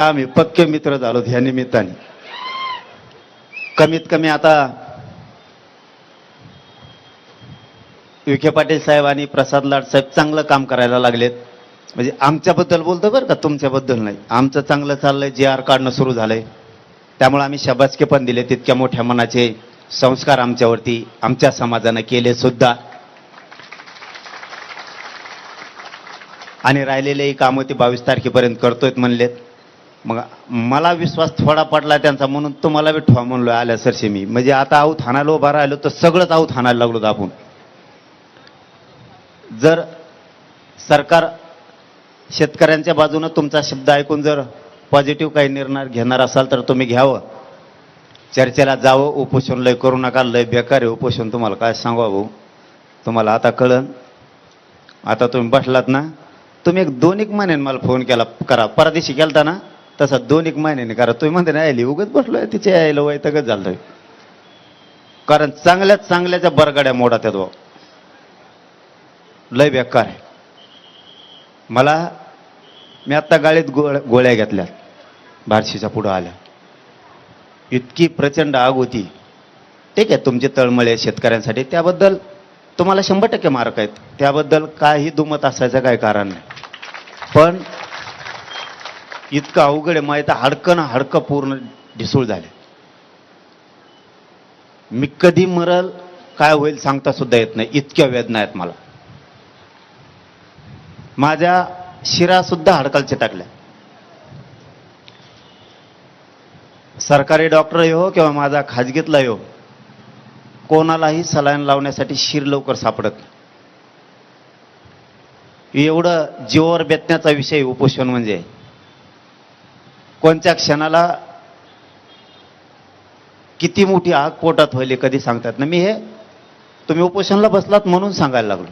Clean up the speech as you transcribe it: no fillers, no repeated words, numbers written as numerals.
आम्ही पक्के मित्र झालो ह्या निमित्ताने. कमीत कमी आता विखे पाटील साहेब आणि प्रसाद लाड साहेब चांगलं काम करायला लागलेत. म्हणजे आमच्याबद्दल बोलतो बरं का, तुमच्याबद्दल नाही. आमचं चांगलं चाललंय, GR काढणं सुरू झालंय. त्यामुळे आम्ही शाबासकी पण दिले. तितक्या मोठ्या मनाचे संस्कार आमच्यावरती आमच्या समाजानं केले सुद्धा. आणि राहिलेले कामं ते 22 तारखेपर्यंत करतोय म्हणलेत. मग मला विश्वास थोडा पडला त्यांचा, म्हणून तुम्हाला बी ठेवा म्हणलो आल्या सरशी मी. म्हणजे आता आऊत हाणायला उभा राहिलो तर सगळंच आऊत हाणायला लागलो आपण. जर सरकार शेतकऱ्यांच्या बाजूनं तुमचा शब्द ऐकून जर पॉझिटिव्ह काही निर्णय घेणार असाल तर तुम्ही घ्यावं, चर्चेला जावं. उपोषण लय करू नका, लय बेकार आहे उपोषण. तुम्हाला काय सांगू भाऊ, तुम्हाला आता कळन. आता तुम्ही बसलात ना, तुम्ही 2-1 महिन्याने मला फोन केला करा, परदेशी गेलता ना तसा 2-1 महिन्याने करा. तुम्ही म्हणते ना यायली उगच बसलोय, तिच्या यायला वैतागच झालंय. कारण चांगल्यात चांगल्याच्या बरगाड्या मोडा त्या भाऊ, लय बेकार आहे. मी आत्ता गाडीत गोळ्या घेतल्या बार्शीच्या पुढं आल्या. इतकी प्रचंड आग होती. ठीक आहे, तुमचे तळमळे शेतकऱ्यांसाठी, त्याबद्दल तुम्हाला 100% मार्क आहेत, त्याबद्दल काही दुमत असायचं काही कारण नाही. पण इतकं अवघड आहे, माहिती हाडकं ना हाडकं पूर्ण ढिसूळ झाले. मी कधी मरल काय होईल सांगता सुद्धा येत नाही, इतक्या वेदना आहेत मला. माझ्या शिरा सुद्धा हाडकालच्या टाकल्या. सरकारी डॉक्टर हो किंवा माझा खाजगीतला हो, कोणालाही सलाईन लावण्यासाठी शिर लवकर सापडत नाही. एवढं जीवावर बेतण्याचा विषय उपोषण म्हणजे. कोणत्या क्षणाला किती मोठी आग पोटात होईल कधी सांगतात ना. मी हे तुम्ही उपोषणला बसलात म्हणून सांगायला लागलो.